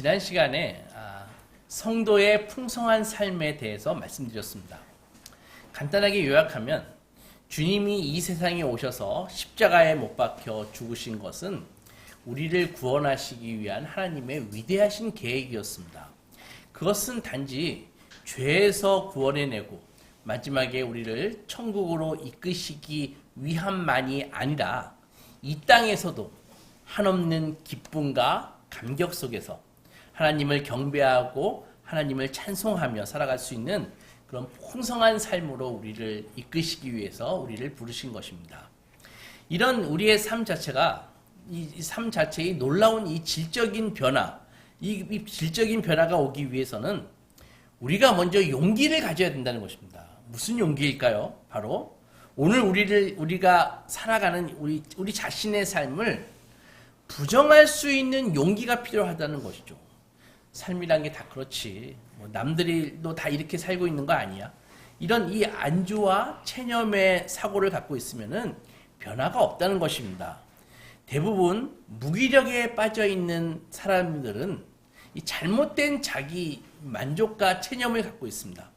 지난 시간에 성도의 풍성한 삶에 대해서 말씀드렸습니다. 간단하게 요약하면 주님이 이 세상에 오셔서 십자가에 못 박혀 죽으신 것은 우리를 구원하시기 위한 하나님의 위대하신 계획이었습니다. 그것은 단지 죄에서 구원해내고 마지막에 우리를 천국으로 이끄시기 위함만이 아니라 이 땅에서도 한없는 기쁨과 감격 속에서 하나님을 경배하고 하나님을 찬송하며 살아갈 수 있는 그런 풍성한 삶으로 우리를 이끄시기 위해서 우리를 부르신 것입니다. 이런 우리의 삶 자체가 이 삶 자체의 놀라운 이 질적인 변화, 이 질적인 변화가 오기 위해서는 우리가 먼저 용기를 가져야 된다는 것입니다. 무슨 용기일까요? 바로 오늘 우리가 살아가는 우리 자신의 삶을 부정할 수 있는 용기가 필요하다는 것이죠. 삶이란 게 다 그렇지. 남들도 다 이렇게 살고 있는 거 아니야. 이런 이 안주와 체념의 사고를 갖고 있으면은 변화가 없다는 것입니다. 대부분 무기력에 빠져 있는 사람들은 이 잘못된 자기 만족과 체념을 갖고 있습니다.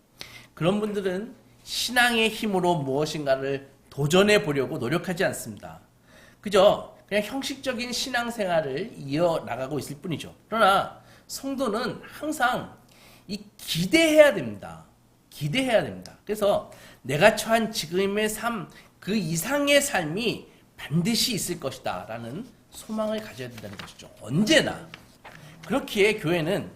그런 분들은 신앙의 힘으로 무엇인가를 도전해 보려고 노력하지 않습니다. 그냥 형식적인 신앙생활을 이어나가고 있을 뿐이죠. 그러나 성도는 항상 기대해야 됩니다. 기대해야 됩니다. 그래서 내가 처한 지금의 삶, 그 이상의 삶이 반드시 있을 것이다 라는 소망을 가져야 된다는 것이죠. 언제나. 그렇기에 교회는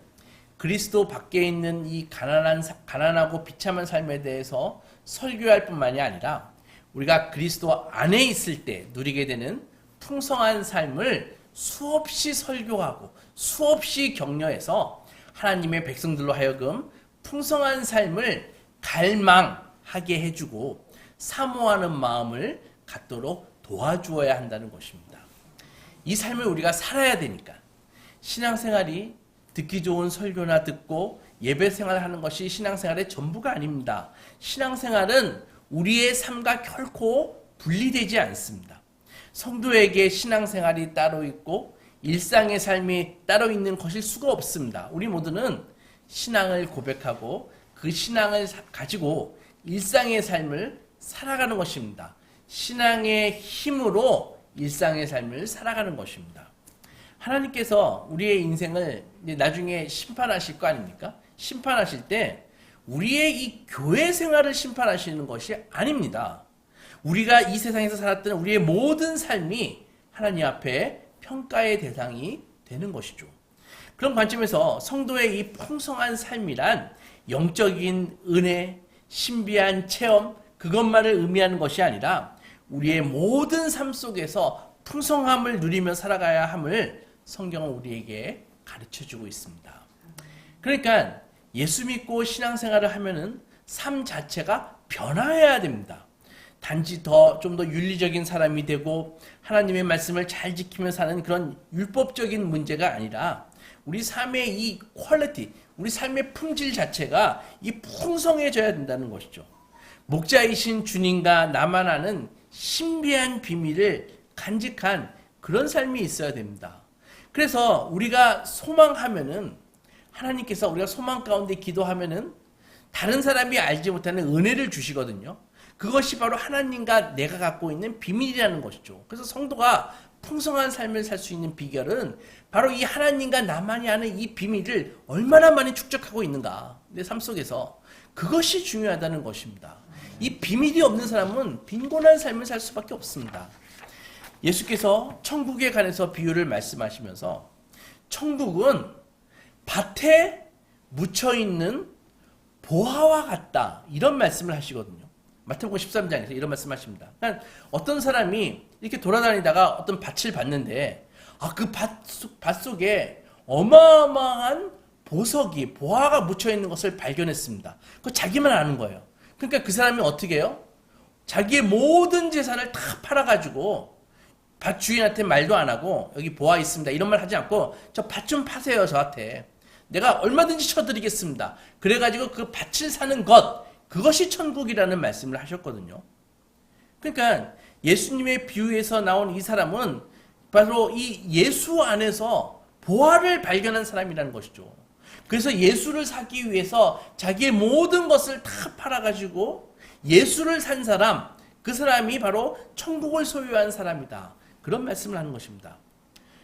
그리스도 밖에 있는 이 가난하고 비참한 삶에 대해서 설교할 뿐만이 아니라 우리가 그리스도 안에 있을 때 누리게 되는 풍성한 삶을 수없이 설교하고 수없이 격려해서 하나님의 백성들로 하여금 풍성한 삶을 갈망하게 해주고 사모하는 마음을 갖도록 도와주어야 한다는 것입니다. 이 삶을 우리가 살아야 되니까 신앙생활이 듣기 좋은 설교나 듣고 예배생활을 하는 것이 신앙생활의 전부가 아닙니다. 신앙생활은 우리의 삶과 결코 분리되지 않습니다. 성도에게 신앙생활이 따로 있고 일상의 삶이 따로 있는 것일 수가 없습니다. 우리 모두는 신앙을 고백하고 그 신앙을 가지고 일상의 삶을 살아가는 것입니다. 신앙의 힘으로 일상의 삶을 살아가는 것입니다. 하나님께서 우리의 인생을 나중에 심판하실 거 아닙니까? 심판하실 때 우리의 이 교회 생활을 심판하시는 것이 아닙니다. 우리가 이 세상에서 살았던 우리의 모든 삶이 하나님 앞에 평가의 대상이 되는 것이죠. 그런 관점에서 성도의 이 풍성한 삶이란 영적인 은혜, 신비한 체험, 그것만을 의미하는 것이 아니라 우리의 모든 삶 속에서 풍성함을 누리며 살아가야 함을 성경은 우리에게 가르쳐주고 있습니다. 그러니까 예수 믿고 신앙생활을 하면은 삶 자체가 변화해야 됩니다. 단지 좀 더 윤리적인 사람이 되고 하나님의 말씀을 잘 지키며 사는 그런 율법적인 문제가 아니라 우리 삶의 이 퀄리티, 우리 삶의 품질 자체가 이 풍성해져야 된다는 것이죠. 목자이신 주님과 나만 아는 신비한 비밀을 간직한 그런 삶이 있어야 됩니다. 그래서 우리가 소망하면은 하나님께서 우리가 소망 가운데 기도하면은 다른 사람이 알지 못하는 은혜를 주시거든요. 그것이 바로 하나님과 내가 갖고 있는 비밀이라는 것이죠. 그래서 성도가 풍성한 삶을 살 수 있는 비결은 바로 이 하나님과 나만이 아는 이 비밀을 얼마나 많이 축적하고 있는가. 내 삶 속에서 그것이 중요하다는 것입니다. 이 비밀이 없는 사람은 빈곤한 삶을 살 수밖에 없습니다. 예수께서 천국에 관해서 비유를 말씀하시면서 천국은 밭에 묻혀있는 보화와 같다 이런 말씀을 하시거든요. 마태복음 13장에서 이런 말씀하십니다. 그러니까 어떤 사람이 이렇게 돌아다니다가 어떤 밭을 봤는데 그 밭 속에 어마어마한 보화가 묻혀있는 것을 발견했습니다. 그거 자기만 아는 거예요. 그러니까 그 사람이 어떻게 해요? 자기의 모든 재산을 다 팔아가지고 밭 주인한테 말도 안 하고 여기 보화 있습니다 이런 말 하지 않고 저 밭 좀 파세요 저한테 내가 얼마든지 쳐드리겠습니다. 그래가지고 그 밭을 사는 것 그것이 천국이라는 말씀을 하셨거든요. 그러니까 예수님의 비유에서 나온 이 사람은 바로 이 예수 안에서 보화를 발견한 사람이라는 것이죠. 그래서 예수를 사기 위해서 자기의 모든 것을 다 팔아가지고 예수를 산 사람, 그 사람이 바로 천국을 소유한 사람이다. 그런 말씀을 하는 것입니다.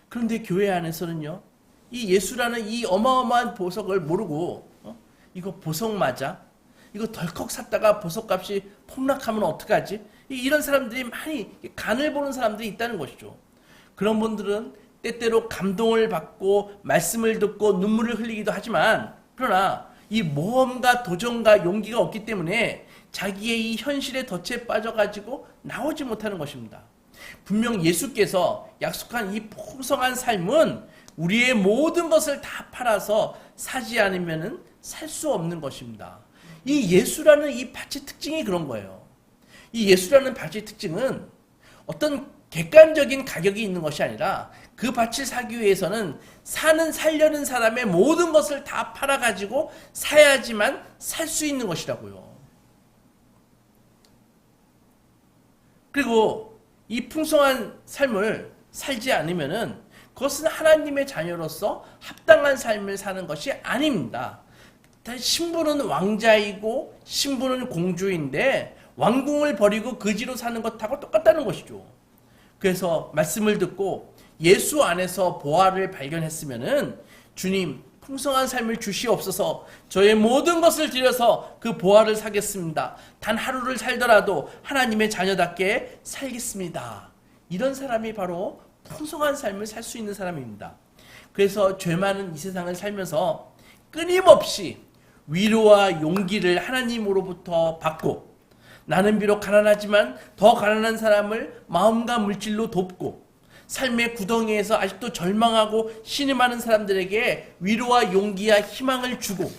그런데 교회 안에서는요, 이 예수라는 이 어마어마한 보석을 모르고 이거 보석 맞아? 이거 덜컥 샀다가 보석값이 폭락하면 어떡하지? 이런 사람들이 많이 간을 보는 사람들이 있다는 것이죠. 그런 분들은 때때로 감동을 받고 말씀을 듣고 눈물을 흘리기도 하지만, 그러나 이 모험과 도전과 용기가 없기 때문에 자기의 이 현실의 덫에 빠져가지고 나오지 못하는 것입니다. 분명 예수께서 약속한 이 풍성한 삶은 우리의 모든 것을 다 팔아서 사지 않으면 살 수 없는 것입니다. 이 예수라는 이 밭의 특징이 그런 거예요. 이 예수라는 밭의 특징은 어떤 객관적인 가격이 있는 것이 아니라 그 밭을 사기 위해서는 살려는 사람의 모든 것을 다 팔아가지고 사야지만 살 수 있는 것이라고요. 그리고 이 풍성한 삶을 살지 않으면은 그것은 하나님의 자녀로서 합당한 삶을 사는 것이 아닙니다. 신부는 왕자이고 신부는 공주인데 왕궁을 버리고 거지로 사는 것하고 똑같다는 것이죠. 그래서 말씀을 듣고 예수 안에서 보화를 발견했으면은 주님 풍성한 삶을 주시옵소서, 저의 모든 것을 들여서 그 보화를 사겠습니다. 단 하루를 살더라도 하나님의 자녀답게 살겠습니다. 이런 사람이 바로 풍성한 삶을 살 수 있는 사람입니다. 그래서 죄 많은 이 세상을 살면서 끊임없이 위로와 용기를 하나님으로부터 받고, 나는 비록 가난하지만 더 가난한 사람을 마음과 물질로 돕고, 삶의 구덩이에서 아직도 절망하고 신음하는 사람들에게 위로와 용기와 희망을 주고,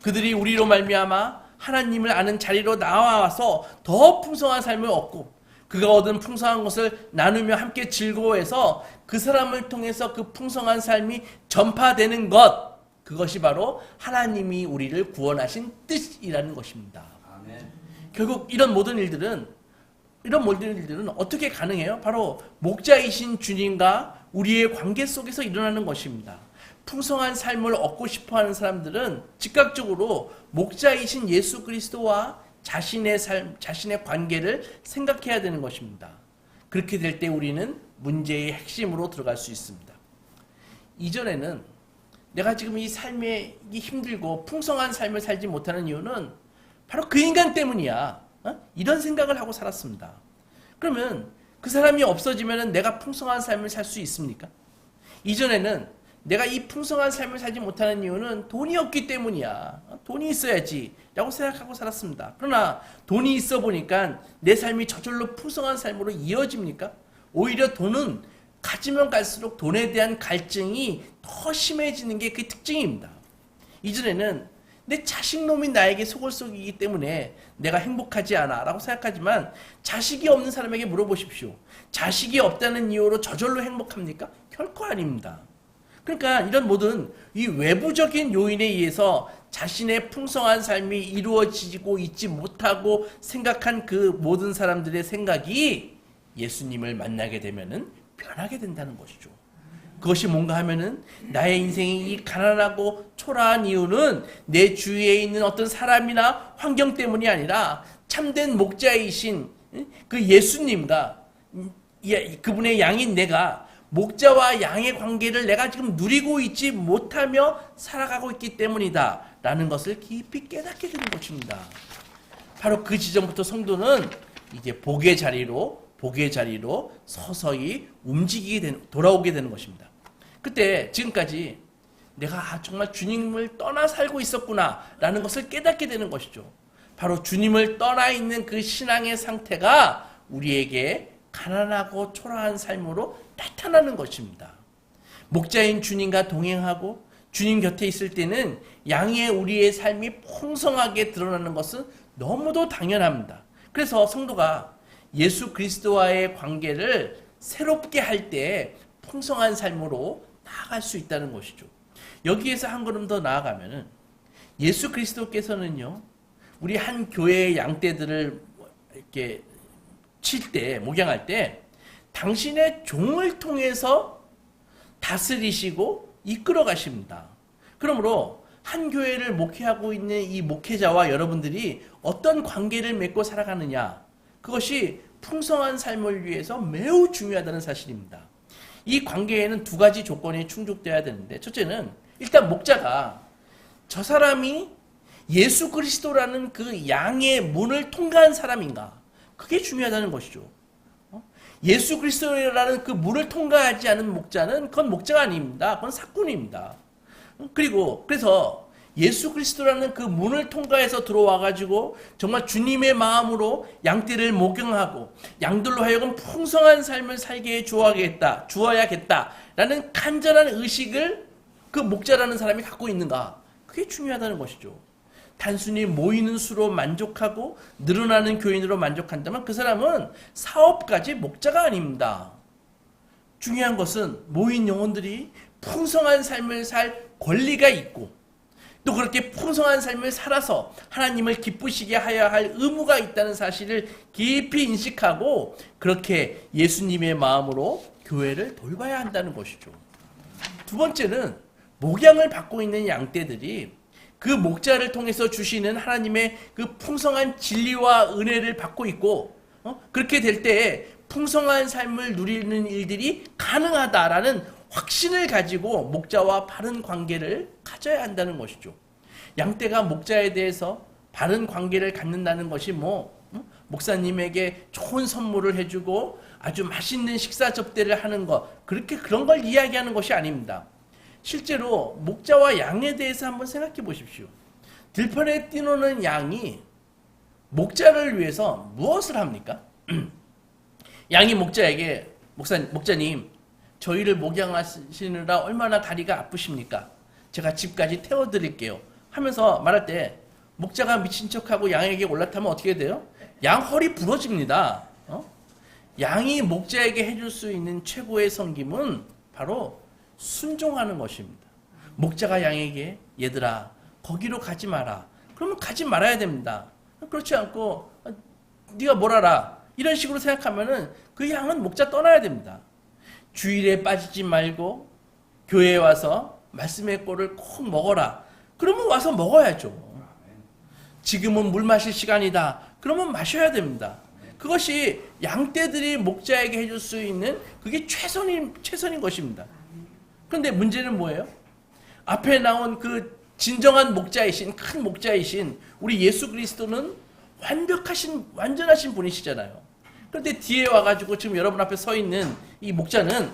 그들이 우리로 말미암아 하나님을 아는 자리로 나와서 더 풍성한 삶을 얻고 그가 얻은 풍성한 것을 나누며 함께 즐거워해서 그 사람을 통해서 그 풍성한 삶이 전파되는 것, 그것이 바로 하나님이 우리를 구원하신 뜻이라는 것입니다. 아멘. 결국 이런 모든 일들은 어떻게 가능해요? 바로 목자이신 주님과 우리의 관계 속에서 일어나는 것입니다. 풍성한 삶을 얻고 싶어하는 사람들은 즉각적으로 목자이신 예수 그리스도와 자신의 삶, 자신의 관계를 생각해야 되는 것입니다. 그렇게 될 때 우리는 문제의 핵심으로 들어갈 수 있습니다. 이전에는 내가 지금 이 삶에 힘들고 풍성한 삶을 살지 못하는 이유는 바로 그 인간 때문이야. 이런 생각을 하고 살았습니다. 그러면 그 사람이 없어지면 내가 풍성한 삶을 살 수 있습니까? 이전에는 내가 이 풍성한 삶을 살지 못하는 이유는 돈이 없기 때문이야. 돈이 있어야지 라고 생각하고 살았습니다. 그러나 돈이 있어 보니까 내 삶이 저절로 풍성한 삶으로 이어집니까? 오히려 돈은 가지면 갈수록 돈에 대한 갈증이 더 심해지는 게 그 특징입니다. 이전에는 내 자식놈이 나에게 속을 속이기 때문에 내가 행복하지 않아 라고 생각하지만, 자식이 없는 사람에게 물어보십시오. 자식이 없다는 이유로 저절로 행복합니까? 결코 아닙니다. 그러니까 이런 모든 이 외부적인 요인에 의해서 자신의 풍성한 삶이 이루어지고 있지 못하고 생각한 그 모든 사람들의 생각이 예수님을 만나게 되면은 변하게 된다는 것이죠. 그것이 뭔가 하면은 나의 인생이 이 가난하고 초라한 이유는 내 주위에 있는 어떤 사람이나 환경 때문이 아니라 참된 목자이신 그 예수님과 그분의 양인 내가 목자와 양의 관계를 내가 지금 누리고 있지 못하며 살아가고 있기 때문이다 라는 것을 깊이 깨닫게 되는 것입니다. 바로 그 지점부터 성도는 이제 복의 자리로 서서히 돌아오게 되는 것입니다. 그때 지금까지 내가 정말 주님을 떠나 살고 있었구나 라는 것을 깨닫게 되는 것이죠. 바로 주님을 떠나 있는 그 신앙의 상태가 우리에게 가난하고 초라한 삶으로 나타나는 것입니다. 목자인 주님과 동행하고 주님 곁에 있을 때는 양의 우리의 삶이 풍성하게 드러나는 것은 너무도 당연합니다. 그래서 성도가 예수 그리스도와의 관계를 새롭게 할 때 풍성한 삶으로 나아갈 수 있다는 것이죠. 여기에서 한 걸음 더 나아가면은 예수 그리스도께서는요, 우리 한 교회의 양떼들을 이렇게 칠 때, 목양할 때 당신의 종을 통해서 다스리시고 이끌어 가십니다. 그러므로 한 교회를 목회하고 있는 이 목회자와 여러분들이 어떤 관계를 맺고 살아가느냐, 그것이 풍성한 삶을 위해서 매우 중요하다는 사실입니다. 이 관계에는 두 가지 조건이 충족돼야 되는데, 첫째는 일단 목자가 저 사람이 예수 그리스도라는 그 양의 문을 통과한 사람인가, 그게 중요하다는 것이죠. 예수 그리스도라는 그 문을 통과하지 않은 목자는 그건 목자가 아닙니다. 그건 사꾼입니다. 그래서 예수 그리스도라는 그 문을 통과해서 들어와가지고 정말 주님의 마음으로 양떼를 목양하고 양들로 하여금 풍성한 삶을 살게 주어야겠다라는 간절한 의식을 그 목자라는 사람이 갖고 있는가, 그게 중요하다는 것이죠. 단순히 모이는 수로 만족하고 늘어나는 교인으로 만족한다면 그 사람은 사업가지 목자가 아닙니다. 중요한 것은 모인 영혼들이 풍성한 삶을 살 권리가 있고, 또 그렇게 풍성한 삶을 살아서 하나님을 기쁘시게 하여야 할 의무가 있다는 사실을 깊이 인식하고 그렇게 예수님의 마음으로 교회를 돌봐야 한다는 것이죠. 두 번째는 목양을 받고 있는 양떼들이 그 목자를 통해서 주시는 하나님의 그 풍성한 진리와 은혜를 받고 있고, 그렇게 될 때에 풍성한 삶을 누리는 일들이 가능하다라는 확신을 가지고 목자와 바른 관계를 가져야 한다는 것이죠. 양떼가 목자에 대해서 바른 관계를 갖는다는 것이 목사님에게 좋은 선물을 해주고 아주 맛있는 식사 접대를 하는 것, 그런 걸 이야기하는 것이 아닙니다. 실제로 목자와 양에 대해서 한번 생각해 보십시오. 들판에 뛰노는 양이 목자를 위해서 무엇을 합니까? 양이 목자에게 목자님, 저희를 목양하시느라 얼마나 다리가 아프십니까? 제가 집까지 태워드릴게요 하면서 말할 때 목자가 미친 척하고 양에게 올라타면 어떻게 돼요? 양 허리 부러집니다. 양이 목자에게 해줄 수 있는 최고의 섬김은 바로 순종하는 것입니다. 목자가 양에게 얘들아 거기로 가지 마라, 그러면 가지 말아야 됩니다. 그렇지 않고 네가 뭘 알아, 이런 식으로 생각하면은 그 양은 목자 떠나야 됩니다. 주일에 빠지지 말고 교회에 와서 말씀의 꼴을 꼭 먹어라, 그러면 와서 먹어야죠. 지금은 물 마실 시간이다, 그러면 마셔야 됩니다. 그것이 양떼들이 목자에게 해줄 수 있는 그게 최선인 것입니다. 그런데 문제는 뭐예요? 앞에 나온 그 진정한 목자이신, 큰 목자이신 우리 예수 그리스도는 완전하신 분이시잖아요. 그런데 뒤에 와가지고 지금 여러분 앞에 서 있는 이 목자는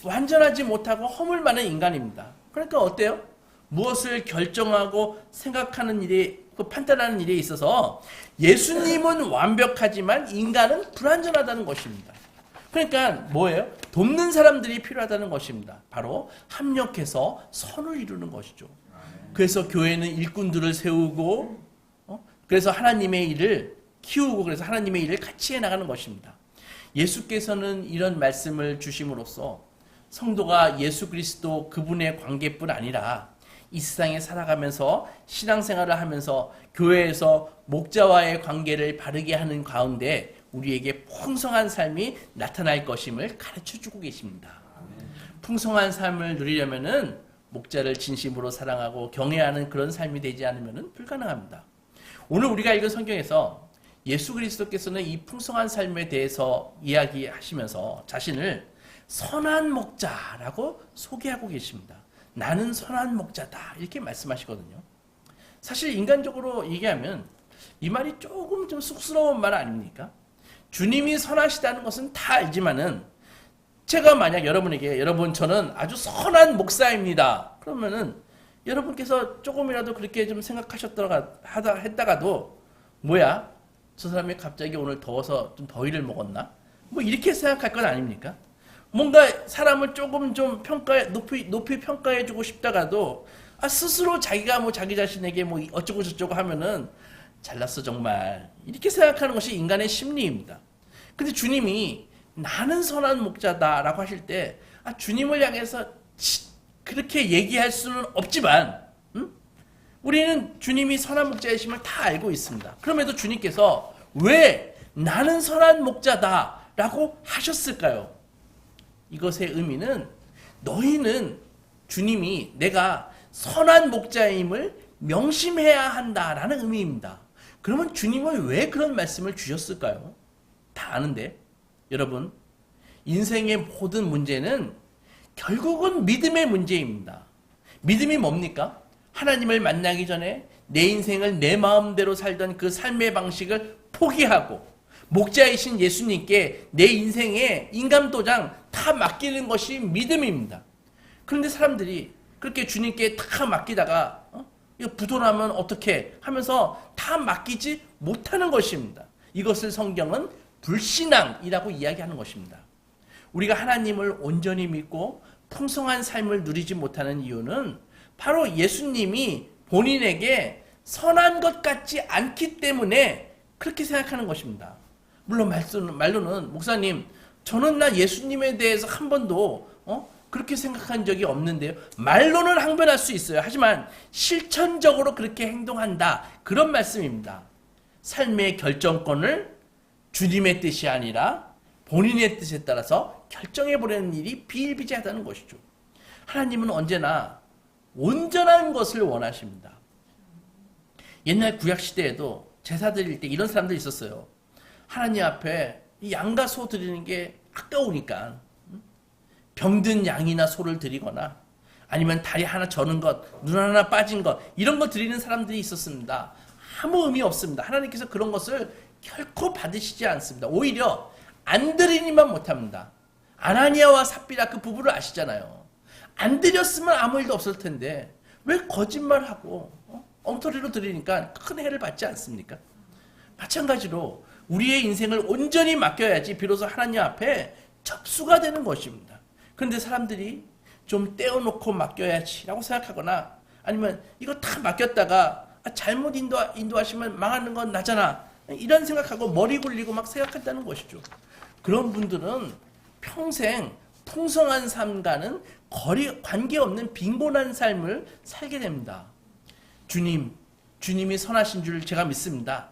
완전하지 못하고 허물 많은 인간입니다. 그러니까 어때요? 무엇을 결정하고 생각하는 일에, 판단하는 일에 있어서 예수님은 완벽하지만 인간은 불완전하다는 것입니다. 그러니까 뭐예요? 돕는 사람들이 필요하다는 것입니다. 바로 합력해서 선을 이루는 것이죠. 그래서 교회는 일꾼들을 세우고, 그래서 하나님의 일을 키우고, 그래서 하나님의 일을 같이 해나가는 것입니다. 예수께서는 이런 말씀을 주심으로써 성도가 예수 그리스도 그분의 관계뿐 아니라 이 세상에 살아가면서 신앙생활을 하면서 교회에서 목자와의 관계를 바르게 하는 가운데 우리에게 풍성한 삶이 나타날 것임을 가르쳐주고 계십니다. 풍성한 삶을 누리려면은 목자를 진심으로 사랑하고 경외하는 그런 삶이 되지 않으면 불가능합니다. 오늘 우리가 읽은 성경에서 예수 그리스도께서는 이 풍성한 삶에 대해서 이야기하시면서 자신을 선한 목자라고 소개하고 계십니다. 나는 선한 목자다, 이렇게 말씀하시거든요. 사실 인간적으로 얘기하면 이 말이 조금 좀 쑥스러운 말 아닙니까? 주님이 선하시다는 것은 다 알지만은 제가 만약 여러분에게 저는 아주 선한 목사입니다, 그러면은 여러분께서 조금이라도 그렇게 좀 했다가도 뭐야? 저 사람이 갑자기 오늘 더워서 좀 더위를 먹었나? 이렇게 생각할 건 아닙니까? 뭔가 사람을 조금 좀 높이 평가해주고 싶다가도 스스로 자기가 자기 자신에게 어쩌고 저쩌고 하면은 잘났어 정말, 이렇게 생각하는 것이 인간의 심리입니다. 근데 주님이 나는 선한 목자다라고 하실 때 주님을 향해서 그렇게 얘기할 수는 없지만 우리는 주님이 선한 목자이심을 다 알고 있습니다. 그럼에도 주님께서 왜 나는 선한 목자다라고 하셨을까요? 이것의 의미는 너희는 주님이 내가 선한 목자임을 명심해야 한다라는 의미입니다. 그러면 주님은 왜 그런 말씀을 주셨을까요? 다 아는데. 여러분, 인생의 모든 문제는 결국은 믿음의 문제입니다. 믿음이 뭡니까? 하나님을 만나기 전에 내 인생을 내 마음대로 살던 그 삶의 방식을 포기하고 목자이신 예수님께 내 인생의 인감도장 다 맡기는 것이 믿음입니다. 그런데 사람들이 그렇게 주님께 다 맡기다가 이거 부도나면 어떻게 하면서 다 맡기지 못하는 것입니다. 이것을 성경은 불신앙이라고 이야기하는 것입니다. 우리가 하나님을 온전히 믿고 풍성한 삶을 누리지 못하는 이유는 바로 예수님이 본인에게 선한 것 같지 않기 때문에 그렇게 생각하는 것입니다. 물론 말로는 목사님, 저는 나 예수님에 대해서 한 번도 그렇게 생각한 적이 없는데요. 말로는 항변할 수 있어요. 하지만 실천적으로 그렇게 행동한다. 그런 말씀입니다. 삶의 결정권을 주님의 뜻이 아니라 본인의 뜻에 따라서 결정해버리는 일이 비일비재하다는 것이죠. 하나님은 언제나 온전한 것을 원하십니다. 옛날 구약시대에도 제사 드릴 때 이런 사람들이 있었어요. 하나님 앞에 이 양과 소 드리는 게 아까우니까 병든 양이나 소를 드리거나 아니면 다리 하나 저는 것, 눈 하나 빠진 것 이런 거 드리는 사람들이 있었습니다. 아무 의미 없습니다. 하나님께서 그런 것을 결코 받으시지 않습니다. 오히려 안 드리니만 못합니다. 아나니아와 삽비라 그 부부를 아시잖아요. 안 드렸으면 아무 일도 없을 텐데 왜 거짓말하고 엉터리로 드리니까 큰 해를 받지 않습니까? 마찬가지로 우리의 인생을 온전히 맡겨야지 비로소 하나님 앞에 접수가 되는 것입니다. 그런데 사람들이 좀 떼어놓고 맡겨야지 라고 생각하거나 아니면 이거 다 맡겼다가 잘못 인도하시면 망하는 건 나잖아 이런 생각하고 머리 굴리고 막 생각한다는 것이죠. 그런 분들은 평생 풍성한 삶과는 관계없는 빈곤한 삶을 살게 됩니다. 주님이 선하신 줄 제가 믿습니다.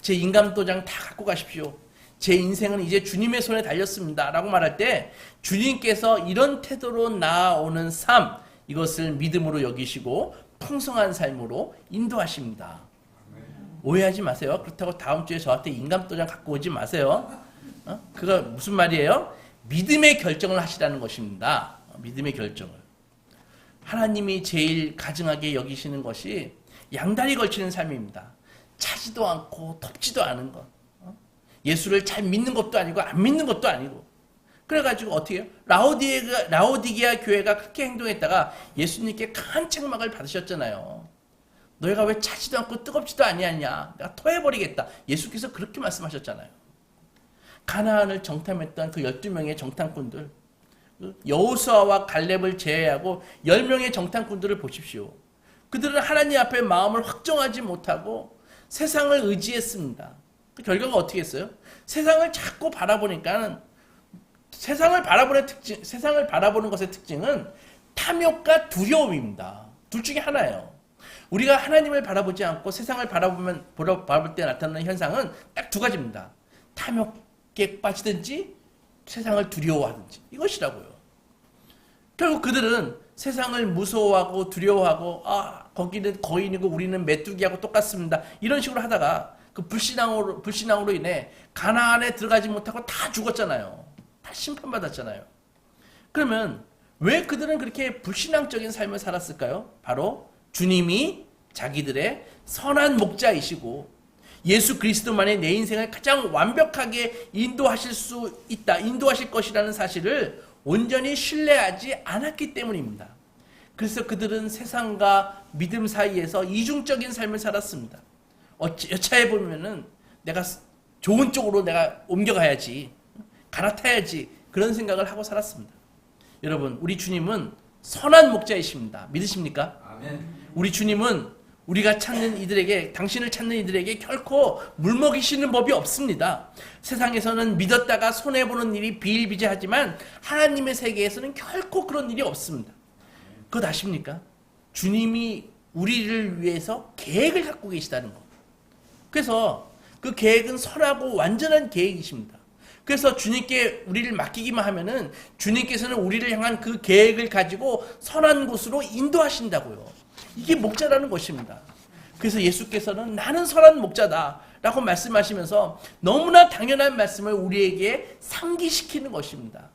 제 인감도장 다 갖고 가십시오. 제 인생은 이제 주님의 손에 달렸습니다. 라고 말할 때 주님께서 이런 태도로 나아오는 삶, 이것을 믿음으로 여기시고 풍성한 삶으로 인도하십니다. 오해하지 마세요. 그렇다고 다음 주에 저한테 인감도장 갖고 오지 마세요. 그거 무슨 말이에요? 믿음의 결정을 하시라는 것입니다. 믿음의 결정을. 하나님이 제일 가증하게 여기시는 것이 양다리 걸치는 삶입니다. 차지도 않고 덥지도 않은 것. 예수를 잘 믿는 것도 아니고 안 믿는 것도 아니고. 그래가지고 어떻게 해요? 라오디게아 교회가 그렇게 행동했다가 예수님께 강한 책망을 받으셨잖아요. 너희가 왜 차지도 않고 뜨겁지도 아니하냐? 내가 토해버리겠다. 예수께서 그렇게 말씀하셨잖아요. 가나안을 정탐했던 그 12명의 정탐꾼들, 여호수아와 갈렙을 제외하고 10명의 정탐꾼들을 보십시오. 그들은 하나님 앞에 마음을 확정하지 못하고 세상을 의지했습니다. 그 결과가 어떻게 했어요? 세상을 자꾸 바라보니까 세상을 바라보는 것의 특징은 탐욕과 두려움입니다. 둘 중에 하나예요. 우리가 하나님을 바라보지 않고 세상을 바라볼 때 나타나는 현상은 딱 두 가지입니다. 탐욕에 빠지든지 세상을 두려워하든지 이것이라고요. 결국 그들은 세상을 무서워하고 두려워하고 거기는 거인이고 우리는 메뚜기하고 똑같습니다. 이런 식으로 하다가 그 불신앙으로 인해 가나안에 들어가지 못하고 다 죽었잖아요. 다 심판받았잖아요. 그러면 왜 그들은 그렇게 불신앙적인 삶을 살았을까요? 바로 주님이 자기들의 선한 목자이시고 예수 그리스도만이 내 인생을 가장 완벽하게 인도하실 것이라는 사실을 온전히 신뢰하지 않았기 때문입니다. 그래서 그들은 세상과 믿음 사이에서 이중적인 삶을 살았습니다. 여차해 보면은 내가 좋은 쪽으로 내가 옮겨가야지, 갈아타야지 그런 생각을 하고 살았습니다. 여러분, 우리 주님은 선한 목자이십니다. 믿으십니까? 아멘. 우리 주님은 우리가 찾는 이들에게, 당신을 찾는 이들에게 결코 물먹이시는 법이 없습니다. 세상에서는 믿었다가 손해보는 일이 비일비재하지만 하나님의 세계에서는 결코 그런 일이 없습니다. 그것 아십니까? 주님이 우리를 위해서 계획을 갖고 계시다는 것. 그래서 그 계획은 선하고 완전한 계획이십니다. 그래서 주님께 우리를 맡기기만 하면은 주님께서는 우리를 향한 그 계획을 가지고 선한 곳으로 인도하신다고요. 이게 목자라는 것입니다. 그래서 예수께서는 나는 선한 목자다 라고 말씀하시면서 너무나 당연한 말씀을 우리에게 상기시키는 것입니다.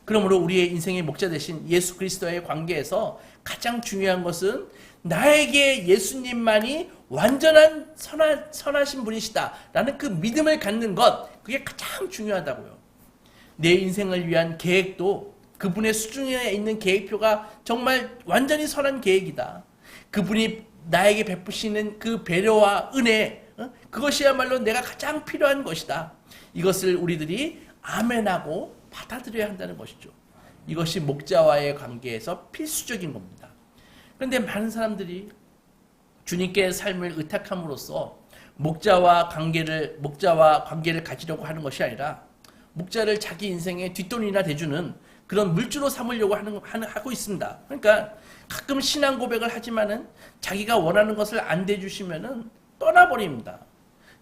그러므로 우리의 인생의 목자 되신 예수 그리스도의 관계에서 가장 중요한 것은 나에게 예수님만이 완전한 선하신 분이시다라는 그 믿음을 갖는 것, 그게 가장 중요하다고요. 내 인생을 위한 계획도 그분의 수중에 있는 계획표가 정말 완전히 선한 계획이다. 그분이 나에게 베푸시는 그 배려와 은혜, 그것이야말로 내가 가장 필요한 것이다. 이것을 우리들이 아멘하고 받아들여야 한다는 것이죠. 이것이 목자와의 관계에서 필수적인 겁니다. 그런데 많은 사람들이 주님께 삶을 의탁함으로써 목자와 관계를 가지려고 하는 것이 아니라 목자를 자기 인생의 뒷돈이나 대주는 그런 물주로 삼으려고 하고 있습니다. 그러니까 가끔 신앙 고백을 하지만은 자기가 원하는 것을 안 대주시면은 떠나버립니다.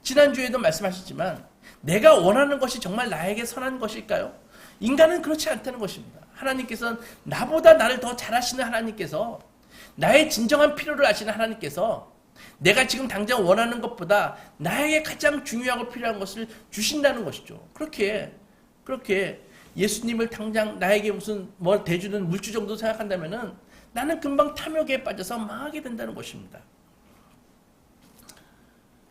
지난주에도 말씀하셨지만 내가 원하는 것이 정말 나에게 선한 것일까요? 인간은 그렇지 않다는 것입니다. 하나님께서는 나보다 나를 더 잘 아시는 하나님께서, 나의 진정한 필요를 아시는 하나님께서 내가 지금 당장 원하는 것보다 나에게 가장 중요하고 필요한 것을 주신다는 것이죠. 그렇게 예수님을 당장 나에게 무슨 뭘 대주는 물주 정도 생각한다면은 나는 금방 탐욕에 빠져서 망하게 된다는 것입니다.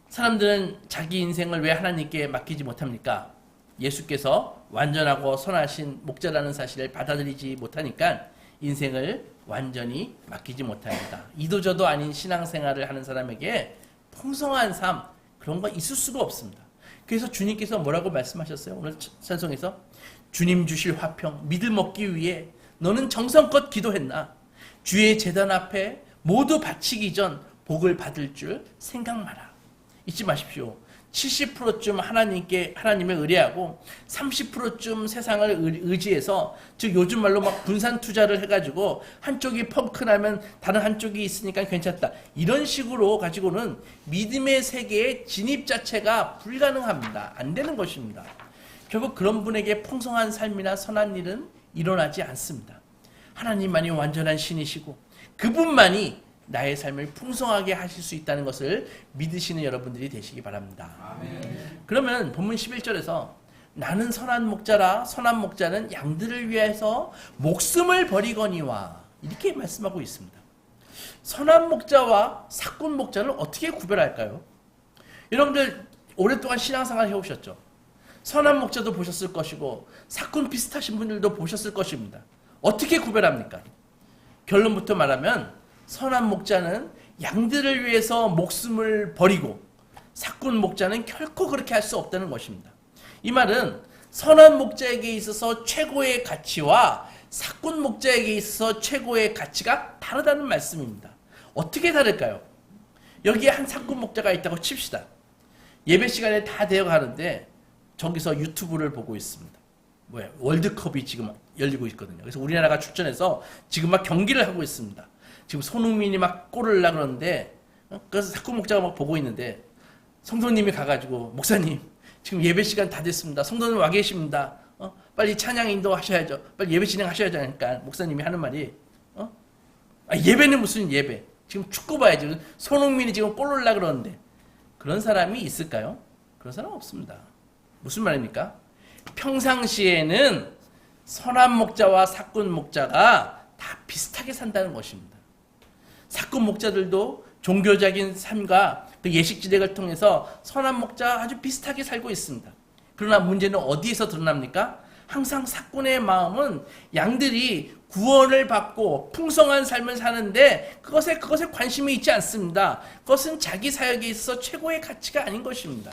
사람들은 자기 인생을 왜 하나님께 맡기지 못합니까? 예수께서 완전하고 선하신 목자라는 사실을 받아들이지 못하니까 인생을 완전히 맡기지 못합니다. 이도저도 아닌 신앙생활을 하는 사람에게 풍성한 삶, 그런 거 있을 수가 없습니다. 그래서 주님께서 뭐라고 말씀하셨어요? 오늘 찬송에서 주님 주실 화평 믿음 얻기 위해 너는 정성껏 기도했나? 주의 제단 앞에 모두 바치기 전 복을 받을 줄 생각 마라. 잊지 마십시오. 70%쯤 하나님을 의뢰하고 30%쯤 세상을 의지해서, 즉 요즘 말로 막 분산 투자를 해가지고 한쪽이 펑크 나면 다른 한쪽이 있으니까 괜찮다, 이런 식으로 가지고는 믿음의 세계의 진입 자체가 불가능합니다. 안 되는 것입니다. 결국 그런 분에게 풍성한 삶이나 선한 일은 일어나지 않습니다. 하나님만이 완전한 신이시고 그분만이 나의 삶을 풍성하게 하실 수 있다는 것을 믿으시는 여러분들이 되시기 바랍니다. 아멘. 그러면 본문 11절에서 나는 선한 목자라, 선한 목자는 양들을 위해서 목숨을 버리거니와, 이렇게 말씀하고 있습니다. 선한 목자와 사꾼 목자를 어떻게 구별할까요? 여러분들 오랫동안 신앙생활 해오셨죠? 선한 목자도 보셨을 것이고 사꾼 비슷하신 분들도 보셨을 것입니다. 어떻게 구별합니까? 결론부터 말하면 선한 목자는 양들을 위해서 목숨을 버리고 사꾼 목자는 결코 그렇게 할 수 없다는 것입니다. 이 말은 선한 목자에게 있어서 최고의 가치와 사꾼 목자에게 있어서 최고의 가치가 다르다는 말씀입니다. 어떻게 다를까요? 여기에 한 사꾼 목자가 있다고 칩시다. 예배 시간에 다 되어가는데 저기서 유튜브를 보고 있습니다. 월드컵이 지금 열리고 있거든요. 그래서 우리나라가 출전해서 지금 막 경기를 하고 있습니다. 지금 손흥민이 막 골을 넣으려고 그러는데, 그래서 사꾼 목자가 막 보고 있는데 성도님이 가가지고 목사님 지금 예배 시간 다 됐습니다. 성도님 와 계십니다. 빨리 찬양 인도하셔야죠. 빨리 예배 진행하셔야죠. 하니까 목사님이 하는 말이 예배는 무슨 예배? 지금 축구 봐야지. 손흥민이 지금 골 넣으려고 그러는데. 그런 사람이 있을까요? 그런 사람 없습니다. 무슨 말입니까? 평상시에는 선한 목자와 사꾼 목자가 다 비슷하게 산다는 것입니다. 사꾼 목자들도 종교적인 삶과 그 예식지대를 통해서 선한 목자와 아주 비슷하게 살고 있습니다. 그러나 문제는 어디에서 드러납니까? 항상 사꾼의 마음은 양들이 구원을 받고 풍성한 삶을 사는데 그것에 관심이 있지 않습니다. 그것은 자기 사역에 있어서 최고의 가치가 아닌 것입니다.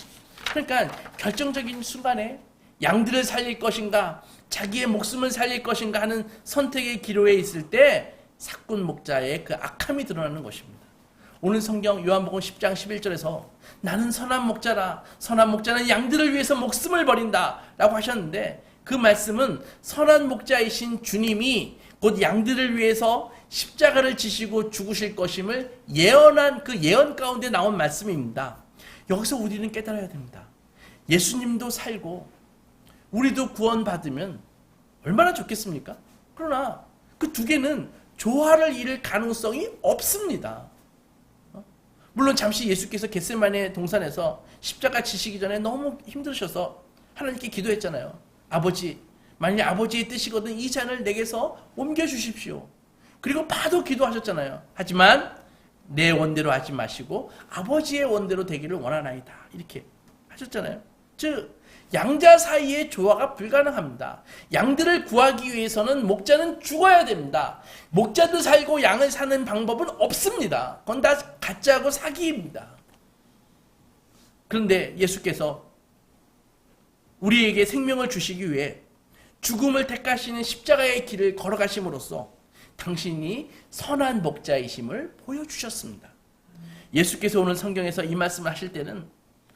그러니까 결정적인 순간에 양들을 살릴 것인가 자기의 목숨을 살릴 것인가 하는 선택의 기로에 있을 때 사꾼 목자의 그 악함이 드러나는 것입니다. 오늘 성경 요한복음 10장 11절에서 나는 선한 목자라, 선한 목자는 양들을 위해서 목숨을 버린다 라고 하셨는데, 그 말씀은 선한 목자이신 주님이 곧 양들을 위해서 십자가를 지시고 죽으실 것임을 예언한 그 예언 가운데 나온 말씀입니다. 여기서 우리는 깨달아야 됩니다. 예수님도 살고 우리도 구원받으면 얼마나 좋겠습니까? 그러나 그 두 개는 조화를 이룰 가능성이 없습니다. 물론 잠시 예수께서 겟세마네 동산에서 십자가 지시기 전에 너무 힘드셔서 하나님께 기도했잖아요. 아버지, 만일 아버지의 뜻이거든 이 잔을 내게서 옮겨주십시오. 그리고 바로 기도하셨잖아요. 하지만 내 원대로 하지 마시고 아버지의 원대로 되기를 원하나이다. 이렇게 하셨잖아요. 즉 양자 사이의 조화가 불가능합니다. 양들을 구하기 위해서는 목자는 죽어야 됩니다. 목자도 살고 양을 사는 방법은 없습니다. 그건 다 가짜고 사기입니다. 그런데 예수께서 우리에게 생명을 주시기 위해 죽음을 택하시는 십자가의 길을 걸어가심으로써 당신이 선한 목자이심을 보여주셨습니다. 예수께서 오늘 성경에서 이 말씀을 하실 때는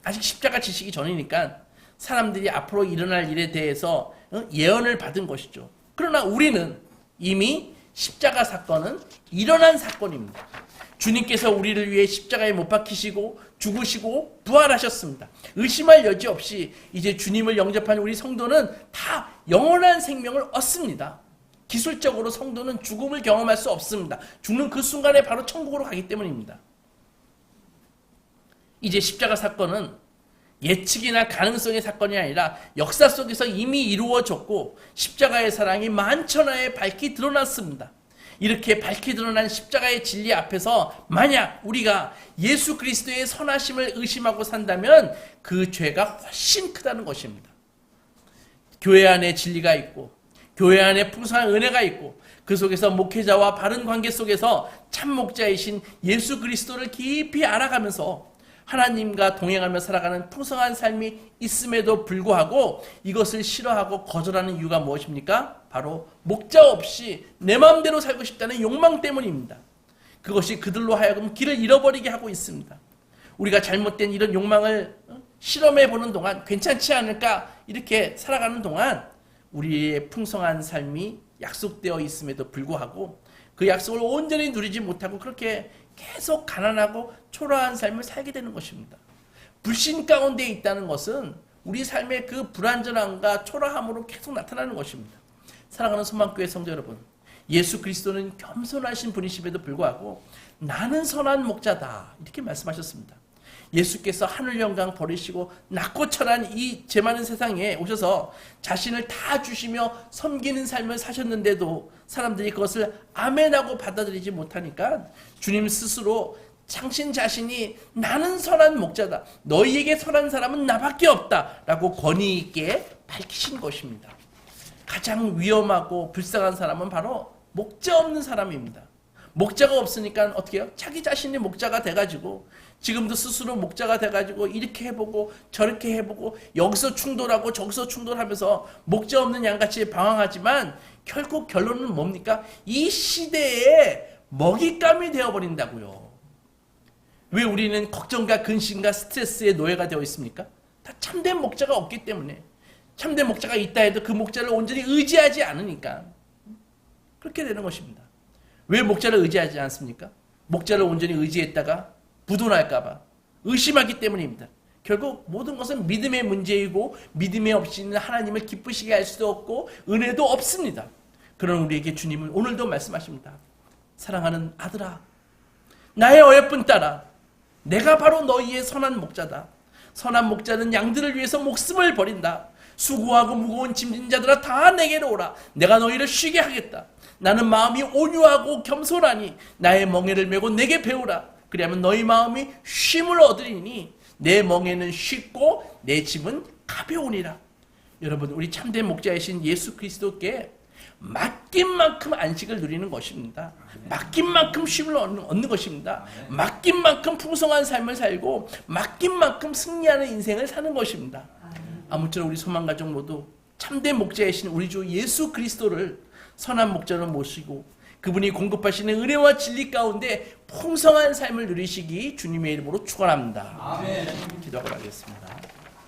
아직 십자가 지시기 전이니까 사람들이 앞으로 일어날 일에 대해서 예언을 받은 것이죠. 그러나 우리는 이미 십자가 사건은 일어난 사건입니다. 주님께서 우리를 위해 십자가에 못 박히시고 죽으시고 부활하셨습니다. 의심할 여지 없이 이제 주님을 영접한 우리 성도는 다 영원한 생명을 얻습니다. 기술적으로 성도는 죽음을 경험할 수 없습니다. 죽는 그 순간에 바로 천국으로 가기 때문입니다. 이제 십자가 사건은 예측이나 가능성의 사건이 아니라 역사 속에서 이미 이루어졌고 십자가의 사랑이 만천하에 밝히 드러났습니다. 이렇게 밝히 드러난 십자가의 진리 앞에서 만약 우리가 예수 그리스도의 선하심을 의심하고 산다면 그 죄가 훨씬 크다는 것입니다. 교회 안에 진리가 있고 교회 안에 풍성한 은혜가 있고 그 속에서 목회자와 바른 관계 속에서 참 목자이신 예수 그리스도를 깊이 알아가면서 하나님과 동행하며 살아가는 풍성한 삶이 있음에도 불구하고 이것을 싫어하고 거절하는 이유가 무엇입니까? 바로 목자 없이 내 마음대로 살고 싶다는 욕망 때문입니다. 그것이 그들로 하여금 길을 잃어버리게 하고 있습니다. 우리가 잘못된 이런 욕망을 실험해 보는 동안 괜찮지 않을까 이렇게 살아가는 동안 우리의 풍성한 삶이 약속되어 있음에도 불구하고 그 약속을 온전히 누리지 못하고 그렇게 계속 가난하고 초라한 삶을 살게 되는 것입니다. 불신 가운데 있다는 것은 우리 삶의 그 불완전함과 초라함으로 계속 나타나는 것입니다. 사랑하는 소망교회 성도 여러분, 예수 그리스도는 겸손하신 분이심에도 불구하고 나는 선한 목자다 이렇게 말씀하셨습니다. 예수께서 하늘 영광 버리시고 낮고 천한 이 죄 많은 세상에 오셔서 자신을 다 주시며 섬기는 삶을 사셨는데도 사람들이 그것을 아멘하고 받아들이지 못하니까 주님 스스로 당신 자신이 나는 선한 목자다. 너희에게 선한 사람은 나밖에 없다. 라고 권위 있게 밝히신 것입니다. 가장 위험하고 불쌍한 사람은 바로 목자 없는 사람입니다. 목자가 없으니까 어떻게 해요? 자기 자신이 목자가 돼가지고 지금도 스스로 목자가 돼가지고 이렇게 해보고 저렇게 해보고 여기서 충돌하고 저기서 충돌하면서 목자 없는 양같이 방황하지만 결국 결론은 뭡니까? 이 시대에 먹잇감이 되어버린다고요. 왜 우리는 걱정과 근심과 스트레스의 노예가 되어 있습니까? 다 참된 목자가 없기 때문에. 참된 목자가 있다 해도 그 목자를 온전히 의지하지 않으니까 그렇게 되는 것입니다. 왜 목자를 의지하지 않습니까? 목자를 온전히 의지했다가 부도날까봐 의심하기 때문입니다. 결국 모든 것은 믿음의 문제이고 믿음이 없이는 하나님을 기쁘시게 할 수도 없고 은혜도 없습니다. 그런 우리에게 주님은 오늘도 말씀하십니다. 사랑하는 아들아, 나의 어여쁜 딸아, 내가 바로 너희의 선한 목자다. 선한 목자는 양들을 위해서 목숨을 버린다. 수고하고 무거운 짐진 자들아 다 내게로 오라. 내가 너희를 쉬게 하겠다. 나는 마음이 온유하고 겸손하니 나의 멍에를 메고 내게 배우라. 그리하면 너희 마음이 쉼을 얻으리니 내 멍에는 쉽고 내 짐은 가벼우니라. 여러분, 우리 참된 목자이신 예수 그리스도께 맡긴 만큼 안식을 누리는 것입니다. 맡긴 만큼 쉼을 얻는 것입니다. 맡긴 만큼 풍성한 삶을 살고 맡긴 만큼 승리하는 인생을 사는 것입니다. 아무쪼록 우리 소망가족 모두 참된 목자이신 우리 주 예수 그리스도를 선한 목자로 모시고 그분이 공급하시는 은혜와 진리 가운데 풍성한 삶을 누리시기 주님의 이름으로 축원합니다. 아멘. 기도하고 가겠습니다.